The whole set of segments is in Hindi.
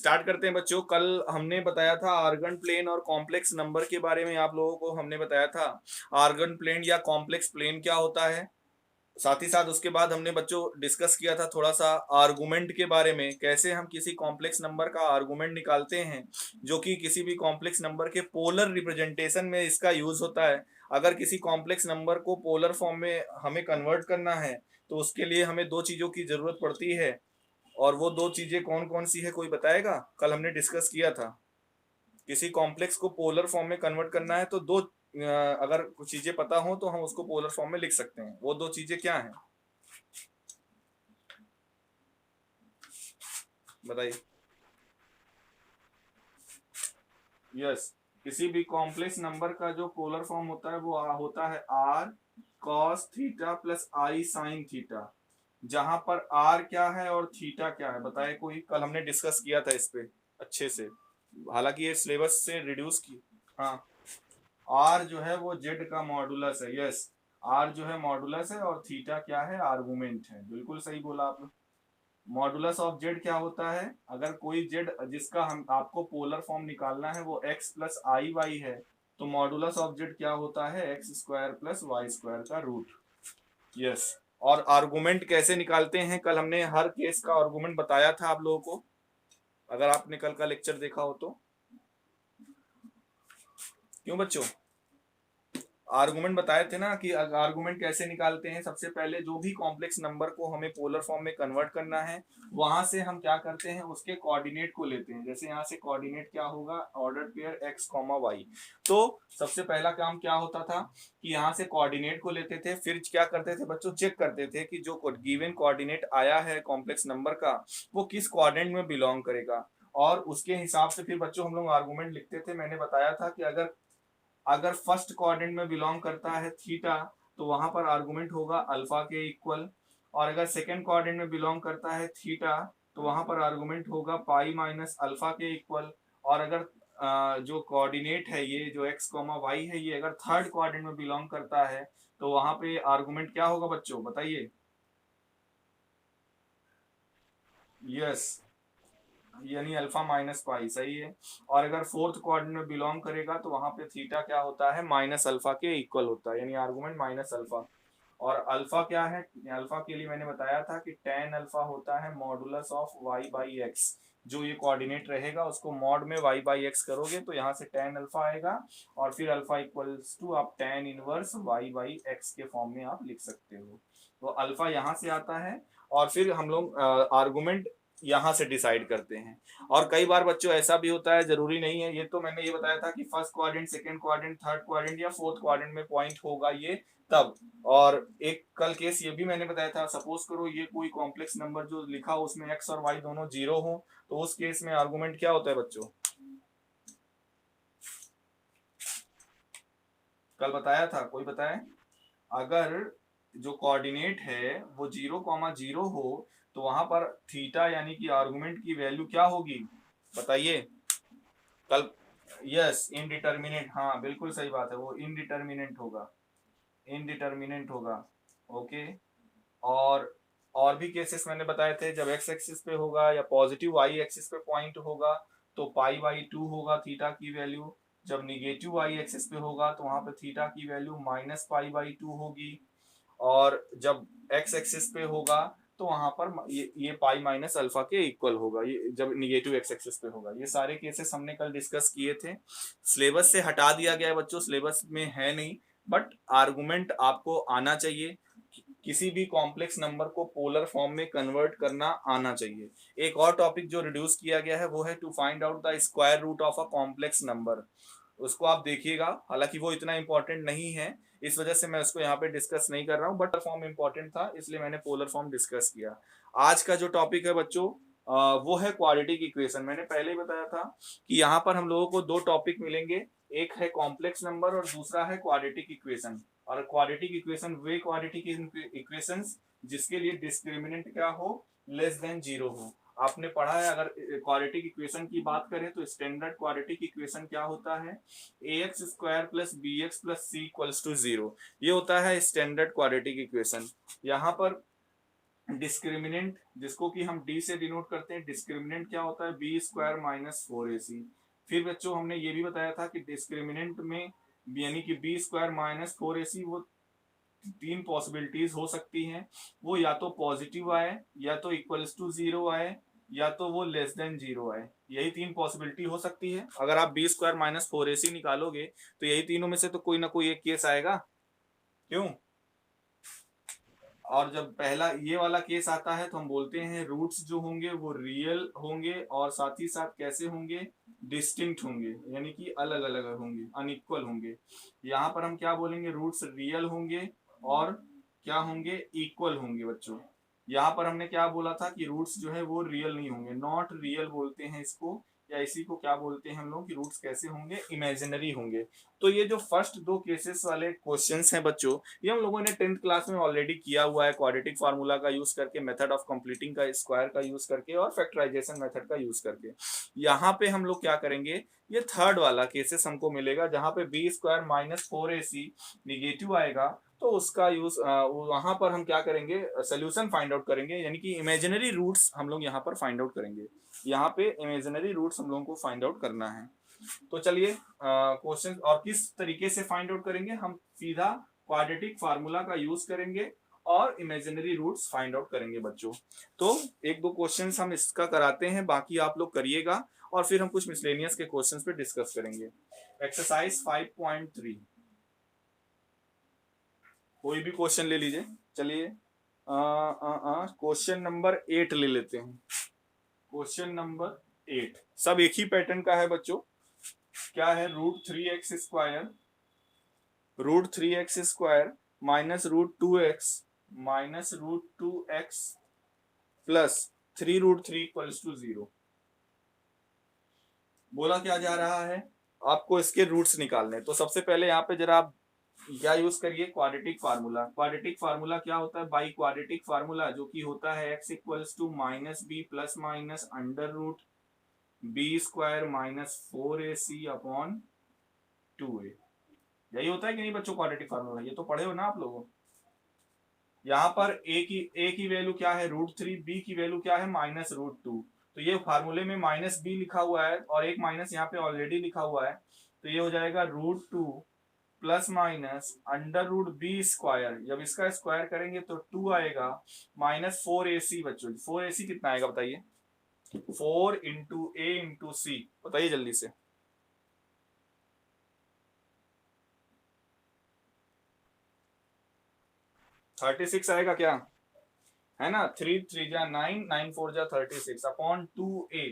स्टार्ट करते हैं बच्चों। कल हमने बताया था आर्गन प्लेन और कॉम्प्लेक्स नंबर के बारे में। आप लोगों को हमने बताया था आर्गन प्लेन या कॉम्प्लेक्स प्लेन क्या होता है। साथ ही साथ उसके बाद हमने बच्चों डिस्कस किया था थोड़ा सा आर्गुमेंट के बारे में, कैसे हम किसी कॉम्प्लेक्स नंबर का आर्गुमेंट निकालते हैं, जो कि किसी भी कॉम्प्लेक्स नंबर के पोलर रिप्रेजेंटेशन में इसका यूज होता है। अगर किसी कॉम्प्लेक्स नंबर को पोलर फॉर्म में हमें कन्वर्ट करना है तो उसके लिए हमें दो चीजों की जरूरत पड़ती है। और वो दो चीजें कौन कौन सी है, कोई बताएगा? कल हमने डिस्कस किया था किसी कॉम्प्लेक्स को पोलर फॉर्म में कन्वर्ट करना है तो दो अगर कुछ चीजें पता हो तो हम उसको पोलर फॉर्म में लिख सकते हैं। वो दो चीजें क्या हैं, बताइए। यस, किसी भी कॉम्प्लेक्स नंबर का जो पोलर फॉर्म होता है वो होता है R cos theta plus i sine theta. जहां पर आर क्या है और थीटा क्या है, बताए कोई? कल हमने डिस्कस किया था इस पे अच्छे से, हालांकि ये सिलेबस से रिड्यूस की। हाँ, आर जो है वो जेड का मॉडुलस है। यस, आर जो है मॉडुलस है और थीटा क्या है, आर्गुमेंट है। बिल्कुल सही बोला आपने। मॉडुलस ऑफ जेड क्या होता है? अगर कोई जेड जिसका हम आपको पोलर फॉर्म निकालना है वो एक्स प्लस आई वाई है, तो मॉडुलस ऑफ जेड क्या होता है, X square plus Y square का रूट। यस। और आर्गुमेंट कैसे निकालते हैं, कल हमने हर केस का आर्गुमेंट बताया था आप लोगों को, अगर आपने कल का लेक्चर देखा हो तो। क्यों बच्चों? आर्गुमेंट बताए थे ना कि आर्गुमेंट कैसे निकालते हैं। सबसे पहले जो भी कॉम्प्लेक्स नंबर को हमें पोलर फॉर्म में कन्वर्ट करना है, वहां से हम क्या करते हैं, उसके कोऑर्डिनेट को लेते हैं। जैसे यहाँ से कोऑर्डिनेट क्या होगा, order pair X comma Y. तो सबसे पहला काम क्या होता था कि यहाँ से कोऑर्डिनेट को लेते थे, फिर क्या करते थे बच्चों, चेक करते थे कि जो गिवन कोऑर्डिनेट आया है कॉम्प्लेक्स नंबर का वो किस कोऑर्डिनेट में बिलोंग करेगा, और उसके हिसाब से फिर बच्चों हम लोग आर्गुमेंट लिखते थे। मैंने बताया था कि अगर अगर फर्स्ट क्वाड्रेंट में बिलोंग करता है थीटा तो वहां पर आर्गुमेंट होगा अल्फा के इक्वल, और अगर सेकेंड क्वाड्रेंट में बिलोंग करता है थीटा तो वहां पर आर्गुमेंट होगा पाई माइनस अल्फा के इक्वल। और अगर जो कोऑर्डिनेट है ये जो एक्स कॉमा वाई है, ये अगर थर्ड क्वाड्रेंट में बिलोंग करता है तो वहां पे आर्गुमेंट क्या होगा बच्चों, बताइए। यस, यानी अल्फा माइनस पाई, सही है। और अगर फोर्थ क्वाड्रेंट में बिलोंग करेगा तो वहां पे थीटा क्या होता है, माइनस अल्फा के इक्वल होता है, यानी आर्गुमेंट माइनस अल्फा। और अल्फा क्या है, अल्फा के लिए मैंने बताया था कि टेन अल्फा होता है modulus of Y by X. जो ये कोऑर्डिनेट रहेगा उसको मॉड में वाई बाई एक्स करोगे तो यहाँ से टेन अल्फा आएगा, और फिर अल्फा इक्वल्स टू आप tan inverse Y by X के फॉर्म में आप लिख सकते हो। तो अल्फा यहाँ से आता है, और फिर हम लोग आर्गुमेंट यहाँ से डिसाइड करते हैं। और कई बार बच्चों ऐसा भी होता है, जरूरी नहीं है, ये तो मैंने ये बताया था कि first quadrant, second quadrant, third quadrant या फोर्थ क्वाड्रेंट में पॉइंट होगा ये तब। और एक कल केस ये भी मैंने बताया था, सपोज करो ये कोई कॉम्प्लेक्स नंबर जो लिखा हो उसमें एक्स और वाई दोनों जीरो हो, तो उस केस में आर्गुमेंट क्या होता है बच्चों, कल बताया था, कोई बताए? अगर जो कोऑर्डिनेट है वो जीरो कॉमा जीरो हो तो वहां पर थीटा यानी कि आर्गुमेंट की वैल्यू क्या होगी, बताइए कल। यस, इनडिटर्मिनेट, हाँ बिल्कुल सही बात है, वो इनडिटर्मिनेंट होगा, इनडिटर्मिनेंट होगा। ओके। और और भी केसेस मैंने बताए थे, जब एक्स एक्सिस पे होगा या पॉजिटिव वाई एक्सिस पे पॉइंट होगा तो पाई बाई टू होगा थीटा की वैल्यू। जब निगेटिव वाई एक्सिस पे होगा तो वहां पे थीटा की value minus pi by two होगी। और जब एक्स एक्सिस पे होगा तो वहां पर ये पाई माइनस अल्फा के इक्वल होगा, ये जब निगेटिव एक्स एक्सिस पे होगा। ये सारे केसेस हमने कल डिस्कस किए थे। सिलेबस से हटा दिया गया है बच्चों, सिलेबस में है नहीं, बट आर्गुमेंट आपको आना चाहिए। किसी भी कॉम्प्लेक्स नंबर को पोलर फॉर्म में कन्वर्ट करना आना चाहिए। एक और टॉपिक जो रिड्यूस किया गया है वो है to find out the square root of a complex number. उसको आप देखिएगा, हालांकि वो इतना इंपॉर्टेंट नहीं है, इस वजह से मैं उसको यहाँ पे डिस्कस नहीं कर रहा हूँ, बट फॉर्म इंपॉर्टेंट था इसलिए मैंने पोलर फॉर्म डिस्कस किया। आज का जो टॉपिक है बच्चों वो है क्वाड्रेटिक इक्वेशन। मैंने पहले ही बताया था कि यहाँ पर हम लोगों को दो टॉपिक मिलेंगे, एक है कॉम्प्लेक्स नंबर और दूसरा है क्वाड्रेटिक इक्वेशन। और क्वाड्रेटिक इक्वेशन वे क्वाड्रेटिक इक्वेशंस जिसके लिए डिस्क्रिमिनेंट क्या हो, लेस देन जीरो हो। आपने पढ़ा है, अगर क्वाड्रेटिक इक्वेशन की बात करें तो स्टैंडर्ड क्वाड्रेटिक इक्वेशन क्या होता है, a x square plus b x plus c equals to zero. ये होता है स्टैंडर्ड क्वाड्रेटिक इक्वेशन। यहाँ पर डिस्क्रिमिनेंट जिसको कि हम डी से डिनोट करते हैं, डिस्क्रिमिनेंट क्या होता है, बी स्क्वायर माइनस 4ac। फिर बच्चों हमने ये भी बताया था कि डिस्क्रिमिनेंट में यानी कि बी स्क्वायर माइनस 4ac वो तीन पॉसिबिलिटीज हो सकती हैं, वो या तो पॉजिटिव आए, या तो इक्वल्स टू 0 आए, या तो वो लेस देन 0 आए। यही तीन पॉसिबिलिटी हो सकती है। अगर आप बी स्क्वायर माइनस 4ac निकालोगे तो यही तीनों में से तो कोई ना कोई एक केस आएगा। क्यों? और जब पहला ये वाला केस आता है तो हम बोलते हैं रूट्स जो होंगे वो रियल होंगे, और साथ ही साथ कैसे होंगे, डिस्टिंक्ट होंगे, यानी कि अलग अलग होंगे, अनइक्वल होंगे। यहाँ पर हम क्या बोलेंगे, रूट्स रियल होंगे और क्या होंगे, इक्वल होंगे बच्चों। यहाँ पर हमने क्या बोला था कि रूट्स जो है वो रियल नहीं होंगे, नॉट रियल बोलते हैं इसको, या इसी को क्या बोलते हैं हम लोग कि रूट्स कैसे होंगे, इमेजिनरी होंगे। तो ये जो फर्स्ट दो केसेस वाले क्वेश्चंस हैं बच्चों, ये हम लोगों ने 10th क्लास में ऑलरेडी किया हुआ है, क्वाड्रेटिक फार्मूला का यूज करके, मेथड ऑफ कंप्लीटिंग का स्क्वायर का यूज करके, और फैक्टराइजेशन मेथड का यूज करके। यहाँ पे हम लोग क्या करेंगे, ये थर्ड वाला केसेस हमको मिलेगा जहां पे B square minus 4ac negative आएगा, तो उसका यूज वहां पर हम क्या करेंगे, सोल्यूशन फाइंड आउट करेंगे, यानी कि इमेजिनरी रूट्स हम लोग यहाँ पर फाइंड आउट करेंगे। यहाँ पे इमेजिनरी रूट्स हम लोगों को फाइंड आउट करना है। तो चलिए क्वेश्चन और किस तरीके से फाइंड आउट करेंगे, हम सीधा क्वाड्रेटिक फार्मूला का यूज करेंगे और इमेजिनरी रूट्स फाइंड आउट करेंगे बच्चों। तो एक दो क्वेश्चंस हम इसका कराते हैं, बाकी आप लोग करिएगा, और फिर हम कुछ मिसलेनियस के क्वेश्चंस पे डिस्कस करेंगे। एक्सरसाइज 5.3, कोई भी क्वेश्चन ले लीजिए। चलिए क्वेश्चन नंबर 8 ले लेते हैं। क्वेश्चन नंबर 8 सब एक ही पैटर्न का है बच्चों। क्या है, √3x² minus √2x plus 3√3 equals to 0। बोला क्या जा रहा है, आपको इसके रूट्स निकालने। तो सबसे पहले यहाँ पे जरा आप क्या यूज करिए, क्वाड्रेटिक फार्मूला। क्वाड्रेटिक फार्मूला क्या होता है, बाई क्वाड्रेटिक फार्मूला जो कि होता है x equals to minus B plus minus under root B square minus 4ac upon 2a। यही होता है कि नहीं बच्चों क्वाड्रेटिक फार्मूला, ये तो पढ़े हो ना आप लोगों। यहाँ पर a की वैल्यू क्या है, √3, b की वैल्यू क्या है, माइनस √2। तो ये फार्मूले में माइनस b लिखा हुआ है और एक माइनस यहाँ पे ऑलरेडी लिखा हुआ है, तो ये हो जाएगा √2 plus minus under root B square. जब इसका स्क्वायर करेंगे तो 2 आएगा, माइनस 4ac। बच्चों 4ac कितना आएगा बताइए, 4 इंटू a इंटू सी, बताइए जल्दी से। 36 आएगा क्या, है ना। 3 3 जा 9, 9 4 जा 36 upon 2a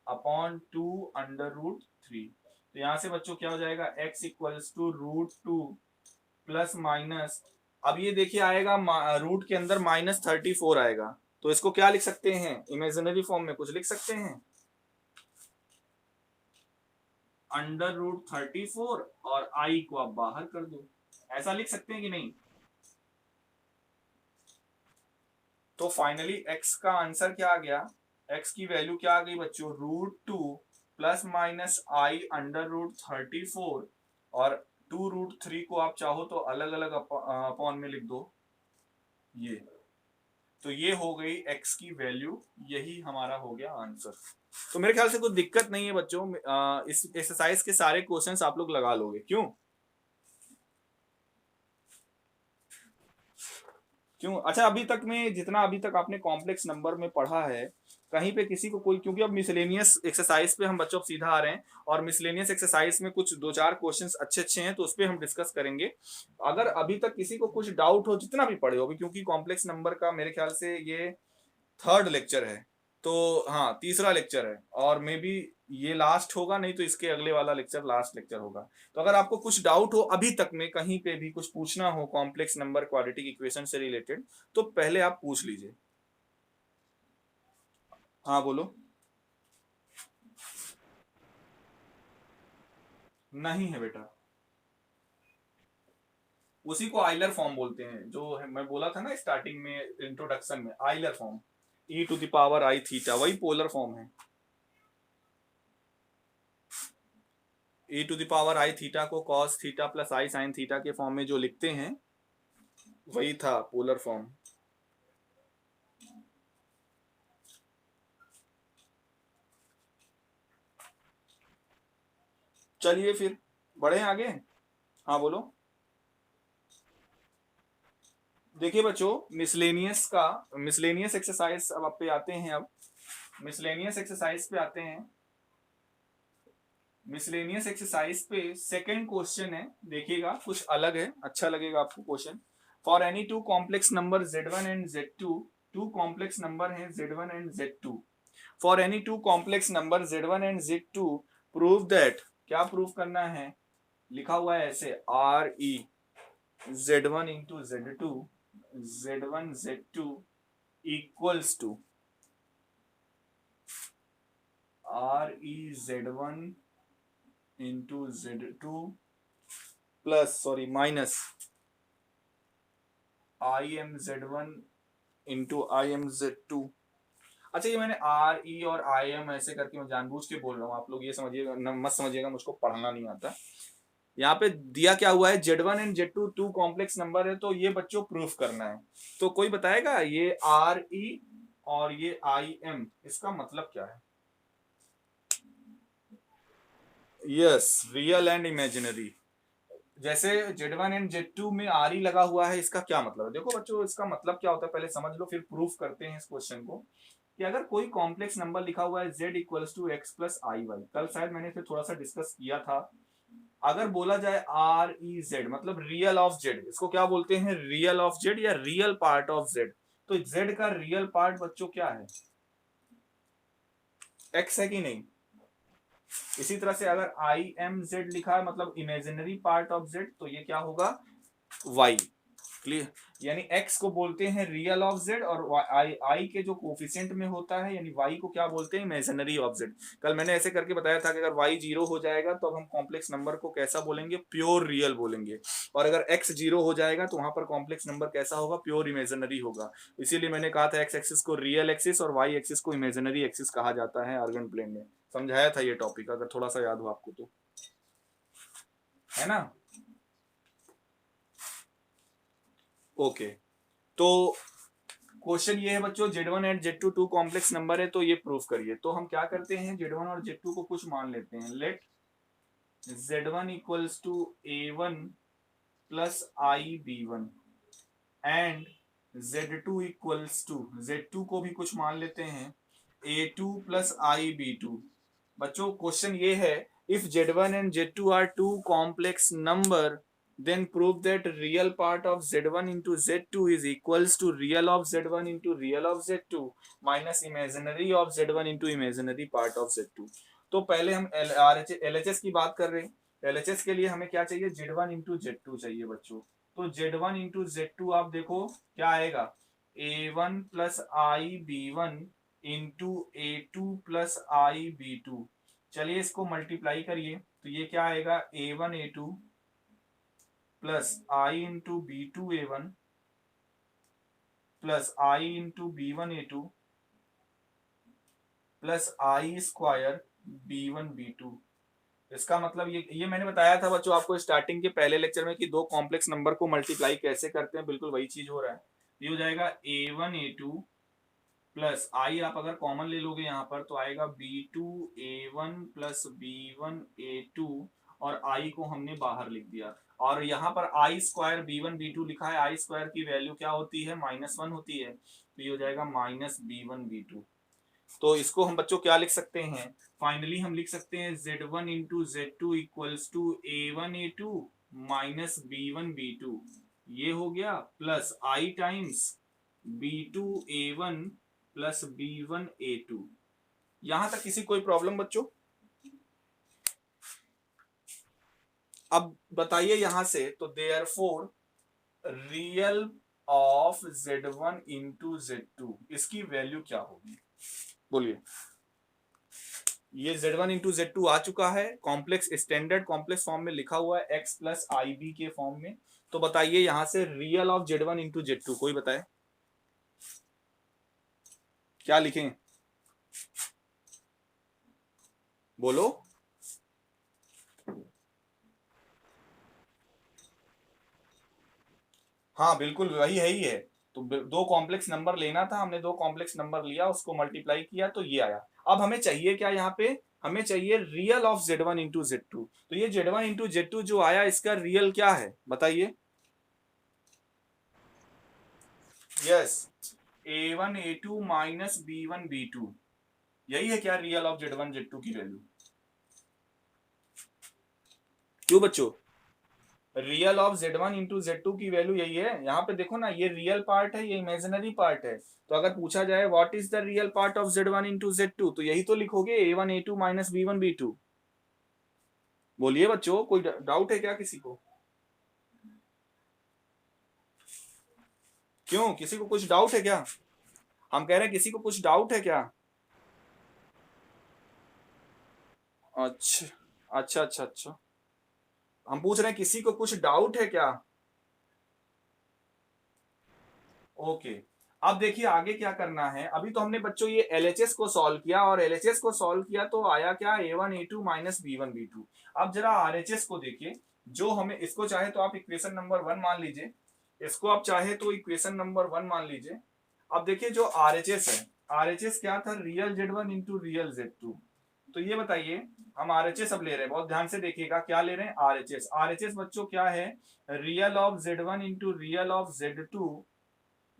upon 2 under root 3। तो यहां से बच्चों क्या हो जाएगा, x equals to √2 plus minus, अब ये देखिए आएगा रूट के अंदर माइनस 34 आएगा, तो इसको क्या लिख सकते हैं, इमेजिनरी फॉर्म में कुछ लिख सकते हैं, अंडर रूट 34 और i को आप बाहर कर दो, ऐसा लिख सकते हैं कि नहीं। तो फाइनली x का आंसर क्या आ गया, x की वैल्यू क्या आ गई बच्चों, √2 plus minus i under root 34, और 2√3 को आप चाहो तो अलग अलग अपॉन में लिख दो। ये तो ये हो गई x की वैल्यू, यही हमारा हो गया आंसर। तो मेरे ख्याल से कोई दिक्कत नहीं है बच्चों, इस एक्सरसाइज के सारे क्वेश्चंस आप लोग लगा लोगे। क्यों क्यों अच्छा, अभी तक में जितना अभी तक आपने कॉम्प्लेक्स नंबर में पढ़ा है, कहीं पे किसी को कोई, क्योंकि अब मिसलेनियस एक्सरसाइज पे हम बच्चों सीधा आ रहे हैं, और मिसलेनियस एक्सरसाइज में कुछ दो चार क्वेश्चंस अच्छे अच्छे हैं, तो उस पर हम डिस्कस करेंगे। अगर अभी तक किसी को कुछ डाउट हो, जितना भी पढ़े हो अभी, क्योंकि कॉम्प्लेक्स नंबर का मेरे ख्याल से ये थर्ड लेक्चर है, तो हाँ तीसरा लेक्चर है, और मे बी ये लास्ट होगा, नहीं तो इसके अगले वाला लेक्चर लास्ट लेक्चर होगा। तो अगर आपको कुछ डाउट हो अभी तक में, कहीं पे भी कुछ पूछना हो कॉम्प्लेक्स नंबर क्वाड्रेटिक इक्वेशन से रिलेटेड, तो पहले आप पूछ लीजिए। हाँ बोलो। नहीं है बेटा, उसी को आइलर फॉर्म बोलते हैं, जो है मैं बोला था ना स्टार्टिंग में इंट्रोडक्शन में, आइलर फॉर्म, e⁻i⁻, वही पोलर फॉर्म है। e⁻i⁻ को cos theta plus i sin theta के फॉर्म में जो लिखते हैं, वही था पोलर फॉर्म। चलिए फिर बढ़े आगे। हाँ बोलो। देखिए बच्चों, मिसलेनियस एक्सरसाइज अब आप पे आते हैं। अब मिसलेनियस एक्सरसाइज पे आते हैं। मिसलेनियस एक्सरसाइज पे सेकंड क्वेश्चन है, देखिएगा कुछ अलग है, अच्छा लगेगा आपको question. For any two complex number z1 and z2, two complex number है z1 and z2। For any two complex number z1 and z2 prove that, क्या प्रूव करना है, लिखा हुआ है ऐसे R E z1 into z2, z1 z2 equals to R E z1 into z2 plus sorry minus I M z1 into I am z2। अच्छा, ये मैंने आर ई और आई एम ऐसे करके मैं जानबूझ के बोल रहा हूँ, आप लोग ये समझिएगा मत समझिएगा मुझको पढ़ना नहीं आता। यहाँ पे दिया क्या हुआ है, z1 and z2 two complex number है, तो ये बच्चों प्रूफ करना है। तो कोई बताएगा ये आर ई और ये आई एम इसका मतलब क्या है? Yes, real and imaginary. जैसे z1 एंड z2 में आर ई लगा हुआ है, इसका क्या मतलब है? देखो बच्चों, इसका मतलब क्या होता है पहले समझ लो, फिर प्रूफ करते हैं इस क्वेश्चन को। कि अगर कोई कॉम्प्लेक्स नंबर लिखा हुआ है z equals to x plus i y, कल शायद मैंने इसे थोड़ा सा डिस्कस किया था। अगर बोला जाए आर ई जेड मतलब रियल ऑफ जेड, इसको क्या बोलते हैं, रियल ऑफ जेड या रियल पार्ट ऑफ जेड। तो जेड का रियल पार्ट बच्चों क्या है, एक्स है कि नहीं। इसी तरह से अगर आई एम जेड लिखा है मतलब इमेजिनरी पार्ट ऑफ जेड, तो ये क्या होगा, वाई। क्लियर, यानी x को बोलते हैं रियल ऑफ z, और i के जो कोफिशिएंट में होता है यानी y को क्या बोलते हैं, इमेजिनरी ऑफ z। कल मैंने ऐसे करके बताया था कि अगर y 0 हो जाएगा तो अब हम कॉम्प्लेक्स नंबर को कैसा बोलेंगे, प्योर रियल बोलेंगे। और अगर x 0 हो जाएगा तो वहां पर कॉम्प्लेक्स नंबर कैसा होगा, प्योर इमेजिनरी होगा। इसीलिए मैंने कहा था x एक्सिस को रियल एक्सिस और y एक्सिस को इमेजिनरी एक्सिस कहा जाता है आर्गन प्लेन में। समझाया था ये टॉपिक, अगर थोड़ा सा याद हो आपको तो, है ना। ओके, तो क्वेश्चन ये है बच्चों, z1 and z2 two complex number है, तो ये प्रूफ करिए। तो हम क्या करते हैं, z1 और z2 को कुछ मान लेते हैं। Let z1 equals to a1 plus i b1 and z2 equals to, z2 को भी कुछ मान लेते हैं, a2 प्लस आई b2। बच्चों क्वेश्चन ये है, if z1 and z2 are two complex number then prove that real part of z1 into z2 is equals to real of z1 into real of z2 minus imaginary of z1 into imaginary part of z2। तो पहले हम LHS की बात कर रहे हैं। LHS के लिए हमें क्या चाहिए, z1 into z2 चाहिए बच्चों। तो z1 into z2 आप देखो क्या आएगा, a1 plus i b1 into a2 plus I b2। चलिए इसको मल्टीप्लाई करिए तो ये क्या आएगा, a1 a2 plus i into b two a one plus i into b one a two plus i square b one b two. इसका मतलब ये मैंने बताया था बच्चों आपको स्टार्टिंग के पहले लेक्चर में कि दो कॉम्प्लेक्स नंबर को मल्टीप्लाई कैसे करते हैं, बिल्कुल वही चीज हो रहा है। ये हो जाएगा a one a two plus i, आप अगर कॉमन ले लोगे यहाँ पर तो आएगा b two a one plus b one a two, और आई को हमने बाहर लिख दिया। और यहाँ पर i square b one b two लिखा है, आई स्क्वायर की वैल्यू क्या होती है, -1 होती है, तो ये हो जाएगा minus b one b two. तो इसको हम बच्चों क्या लिख सकते हैं, फाइनली हम लिख सकते हैं z1 into z2 equals to a1 a2 minus b1 b2, ये हो गया, plus i times b2 a1 plus b1 a2। यहां तक किसी कोई प्रॉब्लम बच्चों? अब बताइए यहां से, तो therefore real of z1 into z2 इसकी वैल्यू क्या होगी, बोलिए। ये z1 इंटू z2 आ चुका है, कॉम्प्लेक्स स्टैंडर्ड कॉम्प्लेक्स फॉर्म में लिखा हुआ है x प्लस आई बी के फॉर्म में। तो बताइए यहां से real of z1 into z2 कोई बताए क्या लिखें, बोलो। हाँ बिल्कुल वही है ही है। तो दो कॉम्प्लेक्स नंबर लेना था, हमने दो कॉम्प्लेक्स नंबर लिया, उसको मल्टीप्लाई किया तो ये आया। अब हमें चाहिए क्या यहाँ पे, हमें चाहिए real of Z1 into Z2। तो ये Z1 इंटू Z2 जो आया, इसका रियल क्या है बताइए। Yes, A1 A2 minus B1 B2, यही है क्या रियल ऑफ Z1 Z2 की वैल्यू। क्यों बच्चों, real of Z1 into Z2 की वैल्यू यही है। यहाँ पे देखो ना, ये रियल पार्ट है, ये इमेजिनरी पार्ट है। तो अगर पूछा जाए what is the real part of Z1 into Z2, तो यही तो लिखोगे A1 A2 minus B1 B2। बोलिए बच्चों, कोई डाउट है क्या किसी को? क्यों, किसी को कुछ डाउट है क्या? हम कह रहे हैं किसी को कुछ डाउट है क्या? अच्छा अच्छा अच्छा अच्छा, हम पूछ रहे हैं किसी को कुछ डाउट है क्या? ओके। अब देखिए आगे क्या करना है। अभी तो हमने बच्चों ये LHS को सॉल्व किया, और LHS को सॉल्व किया तो आया क्या, A1 A2 minus B1 B2। अब जरा RHS को देखिए। जो हमें, इसको चाहे तो आप इक्वेशन नंबर 1 मान लीजिए, इसको आप चाहे तो इक्वेशन नंबर 1 मान लीजिए। अब देखिए जो RHS है, RHS क्या था, real Z1 into real Z2। तो ये बताइए, हम RHS अब ले रहे हैं, बहुत ध्यान से देखिएगा क्या ले रहे हैं। RHS बच्चों क्या है, real of Z1 into real of Z2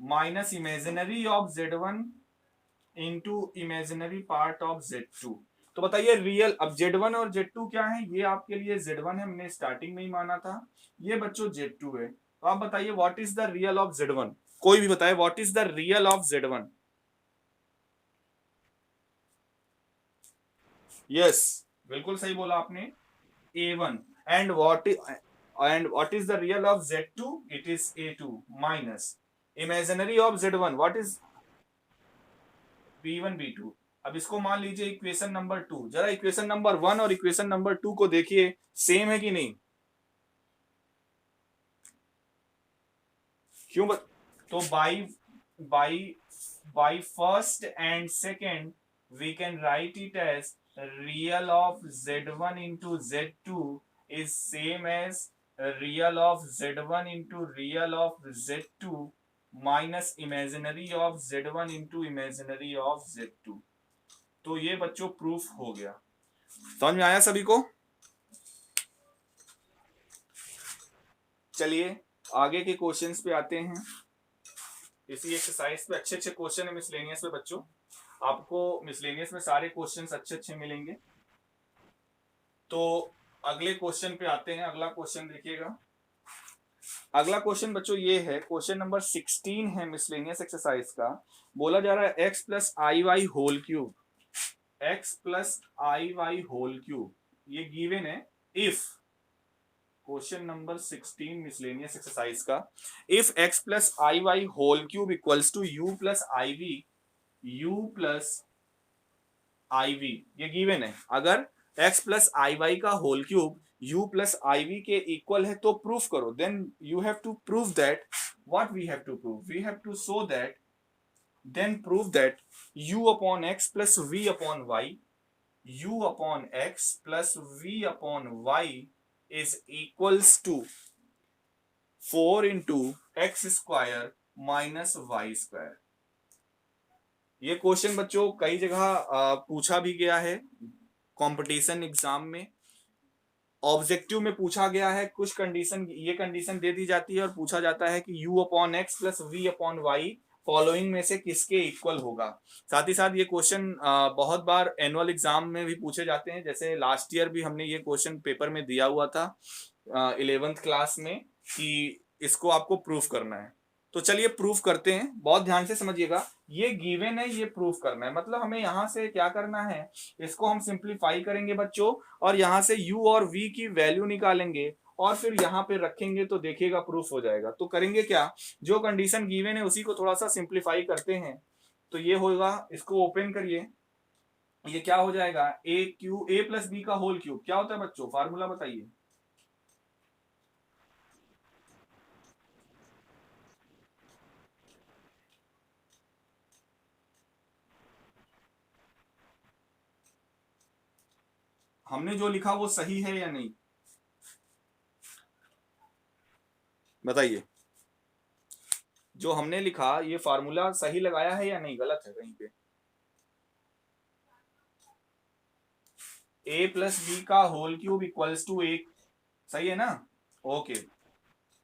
minus imaginary of Z1 into imaginary part of Z2। तो बताइए रियल, अब Z1 और Z2 क्या है, ये आपके लिए Z1 है, हमने स्टार्टिंग में ही माना था। ये बच्चों Z2 है। तो आप बताइए what is the real of Z1, कोई भी बताए what is the real of Z1। Yes, बिल्कुल सही बोला आपने, A1। And what is the real of Z2, it is A2 minus imaginary of Z1, what is B1 B2। अब इसको मान लीजिए इक्वेशन नंबर 2। जरा इक्वेशन नंबर 1 और इक्वेशन नंबर 2 को देखिए, सेम है कि नहीं। क्यों तो by by first and second we can write it as real of Z1 into Z2 is same as real of Z1 into real of Z2 minus imaginary of Z1 into imaginary of Z2। तो ये बच्चों प्रूफ हो गया। समझ में आया सभी को? चलिए आगे के क्वेश्चंस पे आते हैं। इसी एक्सरसाइज पे अच्छे अच्छे क्वेश्चन है मिसलेनियस में बच्चों, आपको मिसलेनियस में सारे क्वेश्चंस अच्छे अच्छे मिलेंगे। तो अगले क्वेश्चन पे आते हैं। अगला क्वेश्चन देखिएगा। अगला क्वेश्चन बच्चों ये है, क्वेश्चन नंबर 16 है मिसलेनियस एक्सरसाइज का। बोला जा रहा है x plus i y whole cube, x plus i y whole cube, ये गिवन है if, question number 16 miscellaneous exercise का, if x plus i y whole cube equals to u plus i v, u plus i v, ये गिवन है। अगर x प्लस आई वाई का whole cube u plus i v के इक्वल है तो प्रूफ करो। Then you have to prove that, what we have to prove, we have to show that, then prove that u upon x plus v upon y, u upon x plus v upon y is equals to 4 into x square minus y square. ये क्वेश्चन बच्चों कई जगह पूछा भी गया है कंपटीशन एग्जाम में, ऑब्जेक्टिव में पूछा गया है। कुछ कंडीशन, ये कंडीशन दे दी जाती है और पूछा जाता है कि u upon x plus v upon y following में से किसके इक्वल होगा। साथ ही साथ ये क्वेश्चन बहुत बार एनुअल एग्जाम में भी पूछे जाते हैं। जैसे लास्ट ईयर भी हमने ये क्वेश्चन पेपर में दिया हुआ था 11th क्लास में, कि इसको आपको प्रूफ करना है। तो चलिए प्रूफ करते हैं, बहुत ध्यान से समझिएगा। ये गिवन है, ये प्रूफ करना है, मतलब हमें यहां से क्या करना है, इसको हम सिंप्लीफाई करेंगे बच्चों, और यहां से u और v की वैल्यू निकालेंगे और फिर यहाँ पे रखेंगे तो देखिएगा प्रूफ हो जाएगा। तो करेंगे क्या, जो कंडीशन गिवन है उसी को थोड़ा सा सिंप्लीफाई करते हैं। तो ये होगा, इसको ओपन करिए, ये क्या हो जाएगा, ए प्लस बी का होल क्यूब क्या होता है बच्चों, फार्मूला बताइए। हमने जो लिखा वो सही है या नहीं बताइए। जो हमने लिखा ये फार्मूला सही लगाया है या नहीं, गलत है कहीं पे। a प्लस बी का होल क्यूब इक्वल्स टू 1, सही है ना? ओके,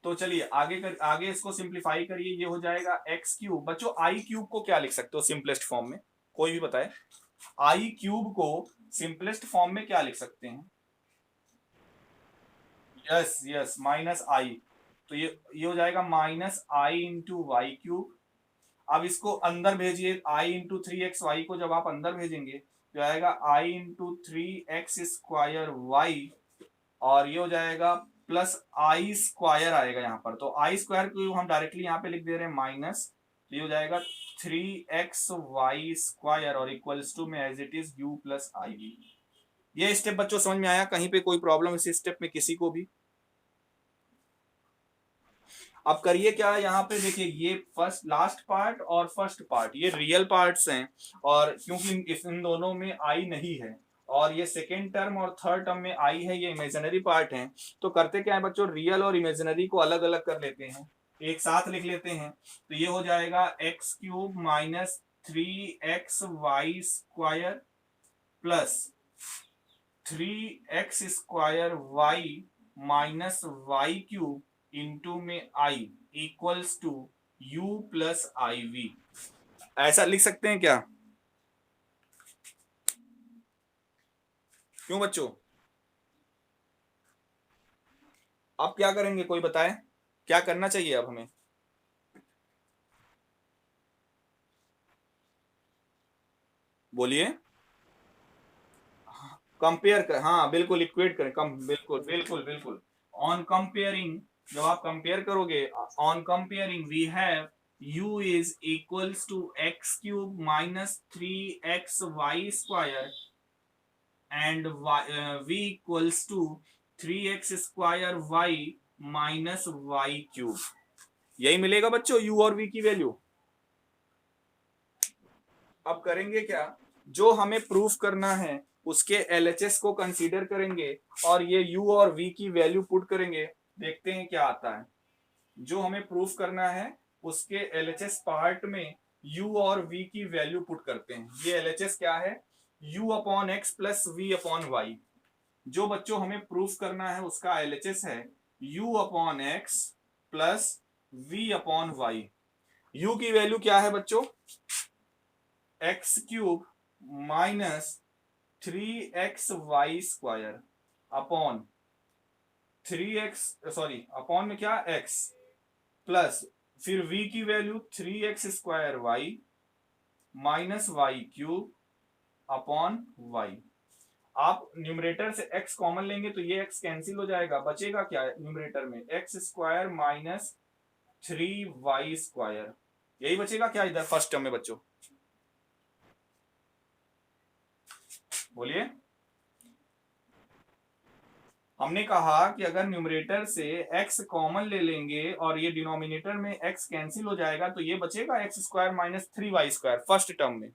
तो चलिए आगे इसको सिंप्लीफाई करिए, ये हो जाएगा एक्स क्यूब। बच्चों आई क्यूब को क्या लिख सकते हो सिंपलेस्ट फॉर्म में, कोई भी बताए? आई क्यूब को सिंपलेस्ट फॉर्म में क्या लिख सकते हैं? यस यस, माइनस आई, तो ये हो जाएगा माइनस आई इंटू वाई क्यूब। अब इसको अंदर भेजिए, आई इंटू 3xy को जब आप अंदर भेजेंगे तो आएगा आई इंटू 3x² वाई, और ये हो जाएगा प्लस आई स्क्वायर आएगा यहाँ पर। तो आई स्क्वायर को हम डायरेक्टली यहाँ पे लिख दे रहे हैं माइनस, तो ये हो जाएगा 3xy² और इक्वल्स टू में as it is u plus i v. ये स्टेप बच्चों समझ में आया? कहीं पे कोई प्रॉब्लम इस स्टेप में किसी को भी? अब करिए क्या, यहाँ पे देखिए ये फर्स्ट लास्ट पार्ट और फर्स्ट पार्ट ये रियल पार्ट्स हैं, और क्योंकि इन दोनों में आई नहीं है, और ये सेकेंड टर्म और थर्ड टर्म में आई है, ये इमेजिनरी पार्ट हैं। तो करते क्या है बच्चों, रियल और इमेजिनरी को अलग अलग कर लेते हैं, एक साथ लिख लेते हैं। तो ये हो जाएगा x cube minus 3xy² plus 3x² minus y cube into में i equals to u plus i v. ऐसा लिख सकते हैं क्या? क्यों बच्चों? अब क्या करेंगे, कोई बताए क्या करना चाहिए अब हमें? बोलिए। कंपेयर कर, हाँ बिल्कुल, इक्वेट करें, कम, बिल्कुल बिल्कुल बिल्कुल। ऑन कंपेयरिंग, जब आप कंपेयर करोगे, on comparing we have u is equals to x cube minus 3xy² and v equals to 3x² minus y cube. यही मिलेगा बच्चों u और v की वैल्यू। अब करेंगे क्या, जो हमें प्रूफ करना है उसके एलएचएस को कंसीडर करेंगे और ये u और v की वैल्यू पुट करेंगे, देखते हैं क्या आता है। जो हमें प्रूफ करना है उसके एलएचएस पार्ट में u और v की वैल्यू पुट करते हैं। ये एलएचएस क्या है, u upon x plus v upon y. जो बच्चों हमें प्रूफ करना है उसका एलएचएस है u upon x plus v upon y. u की वैल्यू क्या है बच्चों, x cube minus 3xy² upon 3x में क्या x प्लस फिर v की value 3x² minus y cube upon y. आप न्यूमरेटर से x कॉमन लेंगे तो ये x कैंसिल हो जाएगा, बचेगा क्या न्यूमरेटर में, x² माइनस 3y², यही बचेगा क्या इधर फर्स्ट टर्म में बच्चों? बोलिए। हमने कहा कि अगर न्यूमरेटर से x कॉमन ले लेंगे और ये डिनोमिनेटर में x कैंसिल हो जाएगा तो ये बचेगा x² minus 3y² first term में।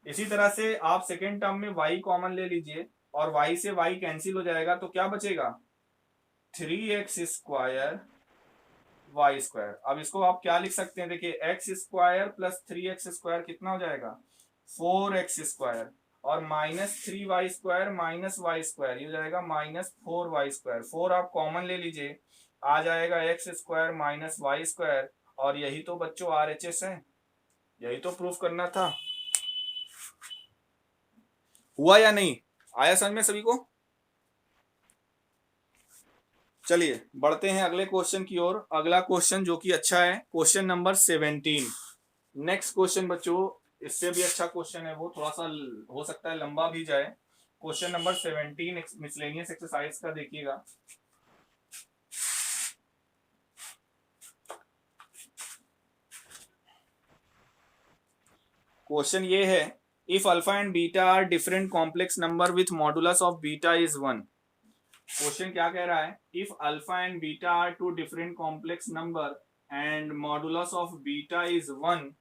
इसी तरह से आप सेकेंड टर्म में y कॉमन ले लीजिए और y से y कैंसिल हो जाएगा तो क्या बचेगा, 3x² y²। अब इसको आप क्या लिख सकते हैं, देखिए x² प्लस 3x² कितना हो जाएगा, 4x² और माइनस 3y² माइनस y², ये हो जाएगा माइनस 4y²। 4 आप कॉमन ले लीजिए, आ जाएगा x² माइनस y², और यही तो बच्चों RHS है, यही तो प्रूफ करना था। हुआ या नहीं, आया समझ में सभी को? चलिए बढ़ते हैं अगले क्वेश्चन की ओर। अगला क्वेश्चन जो कि अच्छा है, क्वेश्चन नंबर 17। नेक्स्ट क्वेश्चन बच्चों इससे भी अच्छा क्वेश्चन है, वो थोड़ा सा हो सकता है लंबा भी जाए। क्वेश्चन नंबर 17 मिसलेनियस एक्सरसाइज का देखिएगा। क्वेश्चन ये है, if alpha and beta are different complex number with modulus of beta is 1। Question क्या कह रहा है, if alpha and beta are two different complex number and modulus of beta is 1।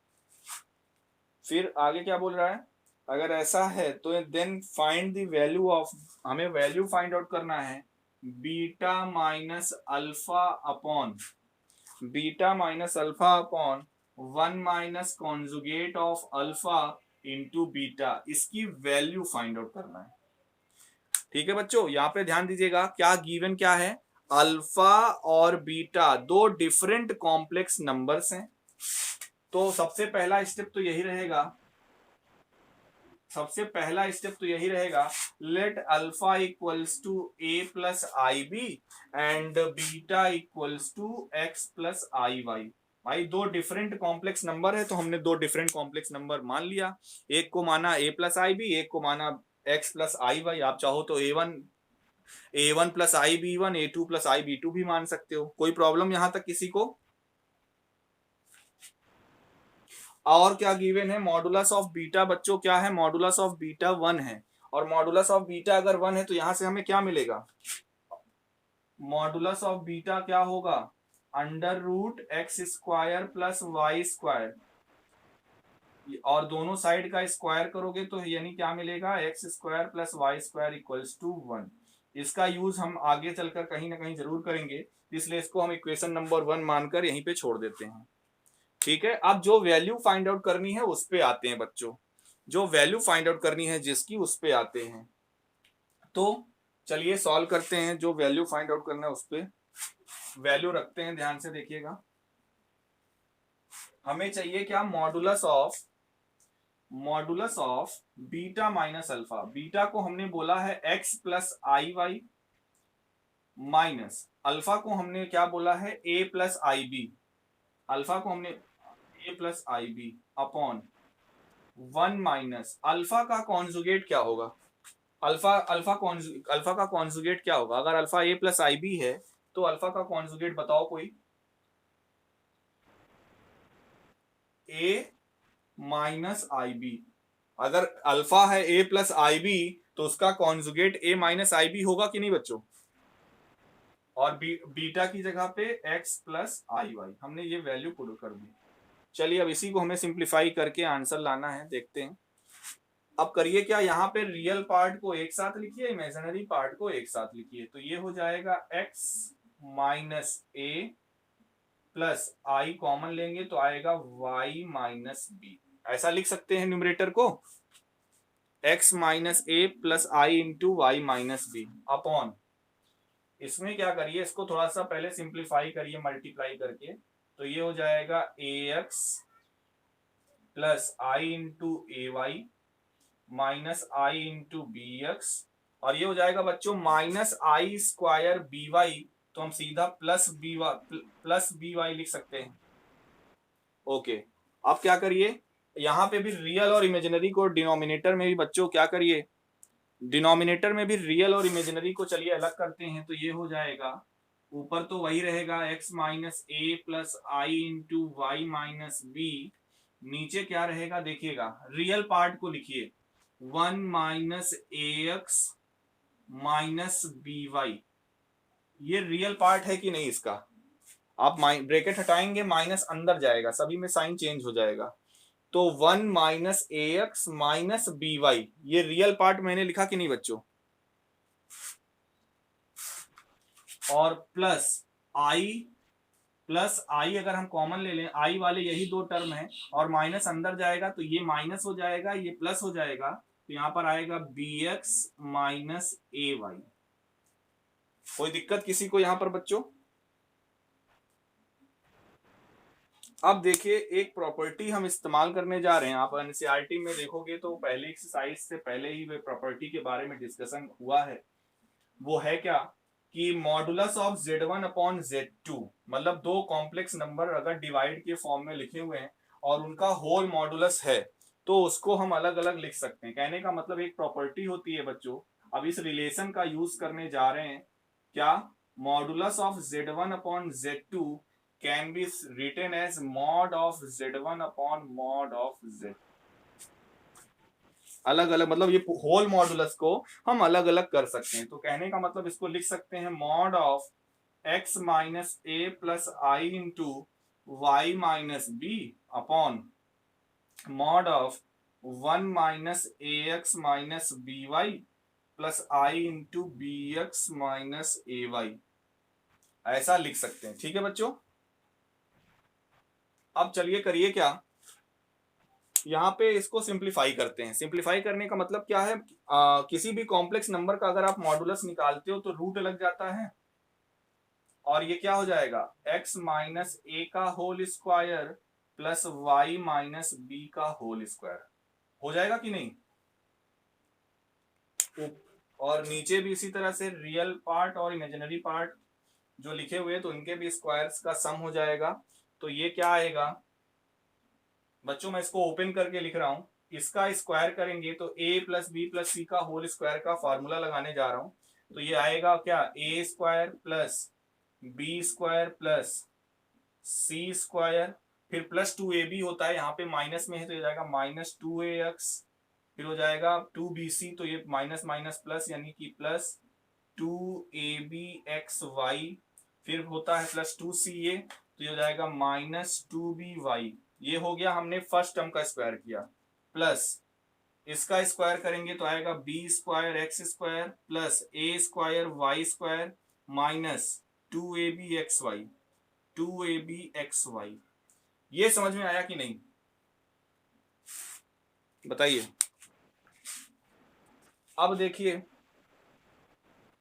फिर आगे क्या बोल रहा है, अगर ऐसा है तो then find the value of, हमें वैल्यू फाइंड आउट करना है beta minus alpha upon 1 minus conjugate of alpha into beta, इसकी वैल्यू फाइंड आउट करना है। ठीक है बच्चों, यहां पे ध्यान दीजिएगा, क्या गिवन क्या है, अल्फा और बीटा दो डिफरेंट कॉम्प्लेक्स नंबर्स हैं। तो सबसे पहला स्टेप तो यही रहेगा, let alpha equals to a plus i b and beta equals to x plus i y. भाई दो डिफरेंट कॉम्प्लेक्स नंबर है तो हमने दो डिफरेंट कॉम्प्लेक्स नंबर मान लिया, एक को माना ए प्लस आई बी, एक को माना एक्स प्लस आई वाई। आप चाहो तो a one plus i b one, ए2 प्लस आई बी टू भी मान सकते हो, कोई प्रॉब्लम यहां तक किसी को? और क्या गिवन है, मॉडुलस ऑफ बीटा बच्चों क्या है, मॉडुलस ऑफ बीटा 1 है, और मॉडुलस ऑफ बीटा अगर 1 है तो यहां से हमें क्या मिलेगा, मॉडुलस ऑफ बीटा क्या होगा, under root x square plus Y square, और दोनों साइड का स्क्वायर करोगे तो यानी क्या मिलेगा, x square plus Y square equals to 1। इसका यूज हम आगे चलकर कहीं ना कहीं जरूर करेंगे, इसलिए इसको हम इक्वेशन नंबर 1 मानकर यहीं पे छोड़ देते हैं। ठीक है, अब जो वैल्यू फाइंड आउट करनी है उस पे आते हैं बच्चों, जो वैल्यू फाइंड आउट करनी है जिसकी, उस पे आते हैं। तो चलिए सॉल्व करते हैं, जो वैल्यू फाइंड आउट करना है उस पे वैल्यू रखते हैं, ध्यान से देखिएगा। हमें चाहिए क्या, modulus of beta minus alpha. Beta को हमने बोला है x plus i Y, minus alpha को हमने क्या बोला है, ए प्लस आई बी। अल्फा को हमने ए plus i B upon 1 minus alpha का कॉन्जुगेट क्या होगा, अल्फा का कॉन्जुगेट क्या होगा, अगर alpha A plus i B है तो अल्फा का कॉन्जुगेट बताओ कोई, ए माइनस आई बी। अगर अल्फा है ए प्लस आई बी तो उसका कॉन्जुगेट ए माइनस आई बी होगा कि नहीं बच्चों, और बीटा की जगह पे एक्स प्लस आई वाई, हमने ये वैल्यू पुट कर दी। चलिए अब इसी को हमें सिंप्लीफाई करके आंसर लाना है, देखते हैं। अब करिए क्या, यहाँ पे रियल पार्ट को एक साथ लिखिए, इमेजिनरी पार्ट को एक साथ लिखिए, तो ये हो जाएगा x minus a plus I common लेंगे तो आएगा y माइनस बी। ऐसा लिख सकते हैं न्यूमरेटर को, x minus a plus i into y minus b upon, इसमें क्या करिए, इसको थोड़ा सा पहले सिंप्लीफाई करिए मल्टीप्लाई करके, तो ये हो जाएगा ए x plus i into A Y minus I into b x, और ये हो जाएगा बच्चों माइनस आई स्क्वायर बी वाई, तो हम सीधा प्लस बी वाई लिख सकते हैं। ओके, अब क्या करिए, यहां पे भी रियल और इमेजिनरी को डिनोमिनेटर में भी बच्चों क्या करिए, डिनोमिनेटर में भी रियल और इमेजिनरी को चलिए अलग करते हैं, तो ये हो जाएगा, ऊपर तो वही रहेगा x minus a plus i into y minus B, नीचे क्या रहेगा देखिएगा, रियल पार्ट को लिखिए 1 minus a x minus b Y, ये रियल पार्ट है कि नहीं इसका, आप ब्रैकेट हटाएंगे माइनस अंदर जाएगा, सभी में साइन चेंज हो जाएगा, तो 1 minus a x minus b Y, ये रियल पार्ट मैंने लिखा कि नहीं बच्चों, और प्लस आई अगर हम कॉमन ले लें, आई वाले यही दो टर्म है, और माइनस अंदर जाएगा तो ये माइनस हो जाएगा, ये प्लस हो जाएगा, तो यहां पर आएगा B x minus a Y. कोई दिक्कत किसी को यहां पर बच्चों? अब देखिए एक प्रॉपर्टी हम इस्तेमाल करने जा रहे हैं, आप एनसीईआरटी में देखोगे तो पहले एक्सरसाइज से पहले ही वे प्रॉपर्टी के बारे में डिस्कशन हुआ है। वो है क्या कि modulus of Z1 upon Z2, मतलब दो कॉम्प्लेक्स नंबर अगर डिवाइड के फॉर्म में लिखे हुए हैं और उनका होल मॉडुलस है तो उसको हम अलग अलग लिख सकते हैं। कहने का मतलब एक प्रॉपर्टी होती है बच्चों, अब इस रिलेशन का यूज करने जा रहे हैं, क्या, modulus of Z1 upon Z2 can be written as mod of Z1 upon mod of Z। अलग अलग मतलब ये होल मॉडुलस को हम अलग अलग कर सकते हैं, तो कहने का मतलब इसको लिख सकते हैं mod of x minus a plus i into y minus b upon mod of 1 minus a x minus b y plus i into b x minus a y, ऐसा लिख सकते हैं। ठीक है बच्चों, अब चलिए करिए क्या, यहाँ पे इसको सिंप्लीफाई करते हैं। सिंप्लीफाई करने का मतलब क्या है, किसी भी कॉम्प्लेक्स नंबर का अगर आप मॉडुलस निकालते हो तो रूट लग जाता है, और ये क्या हो जाएगा, x माइनस ए का whole square plus y minus b का होल स्क्वायर हो जाएगा कि नहीं। और नीचे भी इसी तरह से रियल पार्ट और इमेजिनरी पार्ट जो लिखे हुए हैं तो इनके भी स्क्वायर्स का सम हो जाएगा। तो ये क्या आएगा बच्चों, मैं इसको ओपन करके लिख रहा हूं, इसका स्क्वायर करेंगे तो a प्लस बी प्लस सी का होल स्क्वायर का फॉर्मूला लगाने जा रहा हूं। तो ये आएगा क्या, a square plus b square plus c square, फिर प्लस 2ab होता है, यहाँ पे माइनस में है तो हो जाएगा माइनस 2ax, फिर हो जाएगा 2bc, तो ये माइनस माइनस प्लस यानी कि प्लस 2abxy, फिर होता है प्लस 2ca, तो ये हो जाएगा माइनस 2by। ये हो गया, हमने फर्स्ट टर्म का स्क्वायर किया, प्लस इसका स्क्वायर करेंगे तो आएगा b square x square plus a square y square minus 2abxy 2abxy। ये समझ में आया कि नहीं, बताइए। अब देखिए,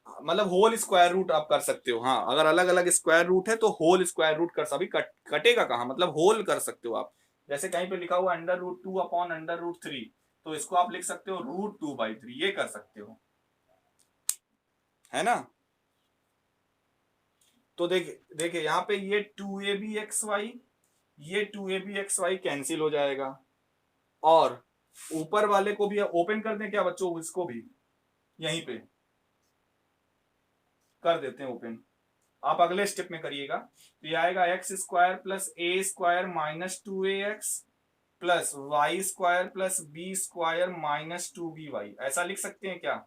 मतलब होल स्क्वायर रूट आप कर सकते हो, हाँ अगर अलग अलग स्क्वायर रूट है तो होल स्क्वायर रूट कर, सभी कटेगा कहाँ, मतलब होल कर सकते हो आप। जैसे कहीं पे लिखा हुआ √2 अपॉन √3, तो इसको आप लिख सकते हो √2/3, ये कर सकते हो, है ना। तो देखिए यहाँ पे ये 2abxy, ये 2abxy कैंसिल हो जाएगा, और ऊपर वाले को भी ओपन कर दें क्या बच्चों, इसको भी यहीं पे कर देते हैं ओपन। आप अगले स्टेप में करिएगा, तो ये आएगा x square plus a square minus 2ax plus Y square plus b square minus 2by, ऐसा लिख सकते हैं क्या।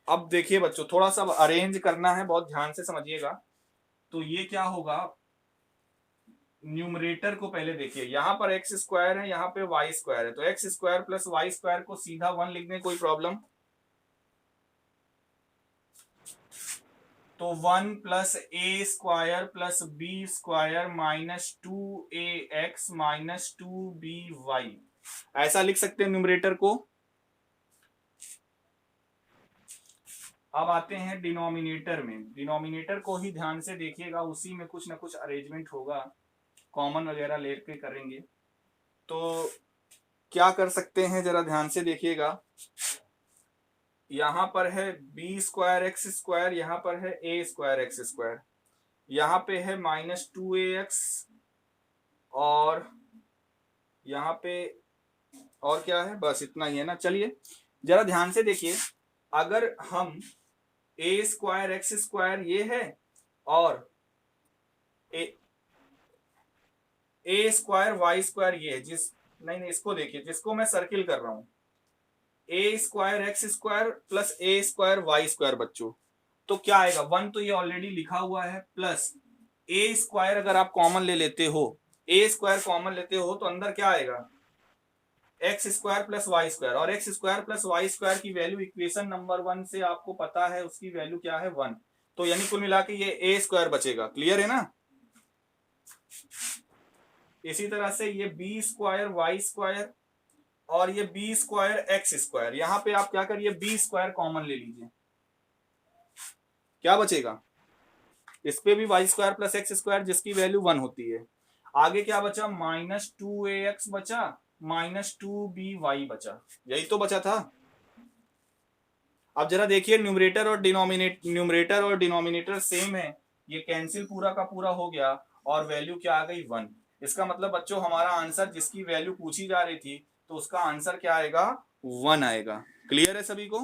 अब देखिए बच्चों, थोड़ा सा अरेंज करना है, बहुत ध्यान से समझिएगा। तो ये क्या होगा, न्यूमरेटर को पहले देखिए, यहाँ पर एक्स स्क्वायर है, यहाँ पे वाई स्क्वायर है, तो x square plus Y square को सीधा 1 लिख दें, कोई प्रॉब्लम। तो 1 plus a square plus b square minus 2ax minus 2by, ऐसा लिख सकते हैं न्यूमरेटर को। अब आते हैं डिनोमिनेटर में, डिनोमिनेटर को ही ध्यान से देखिएगा, उसी में कुछ ना कुछ अरेंजमेंट होगा, कॉमन वगैरह लेके करेंगे। तो क्या कर सकते हैं जरा ध्यान से देखिएगा, यहां पर है बी स्क्वायर एक्स स्क्वायर, यहां पर है ए स्क्वायर एक्स स्क्वायर, यहाँ पे है माइनस 2ax, और यहाँ पे और क्या है, बस इतना ही है ना। चलिए जरा ध्यान से देखिए, अगर हम ए स्क्वायर एक्स स्क्वायर ये है, और ए स्क्वायर वाई स्क्वायर ये है, नहीं इसको देखिए, जिसको मैं सर्किल कर रहा हूं, ए square x square plus a square y square बच्चों, तो क्या आएगा, 1 तो ये ऑलरेडी लिखा हुआ है, प्लस ए स्क्वायर अगर आप कॉमन ले लेते हो, ए स्क्वायर कॉमन लेते हो तो अंदर क्या आएगा, x square plus Y square, और x square plus Y square की वैल्यू इक्वेशन नंबर 1 से आपको पता है, उसकी वैल्यू क्या है 1, तो यानी कुल मिला के ये ए स्क्वायर बचेगा, क्लियर है ना। इसी तरह से ये बी स्क्वायर वाई स्क्वायर और ये बी स्क्वायर एक्स स्क्वायर, यहां पे आप क्या करिए, बी स्क्वायर कॉमन ले लीजिए, क्या बचेगा, इस पे भी y square plus x square जिसकी वैल्यू 1 होती है। आगे क्या बचा, माइनस 2ax बचा, माइनस 2by बचा, यही तो बचा था। अब जरा देखिए, न्यूमरेटर और डिनोमिनेटर सेम है, ये कैंसिल पूरा का पूरा हो गया, और वैल्यू क्या आ गई 1। इसका मतलब बच्चों हमारा आंसर, जिसकी वैल्यू पूछी जा रही थी, तो उसका आंसर क्या आएगा, 1 आएगा। क्लियर है सभी को।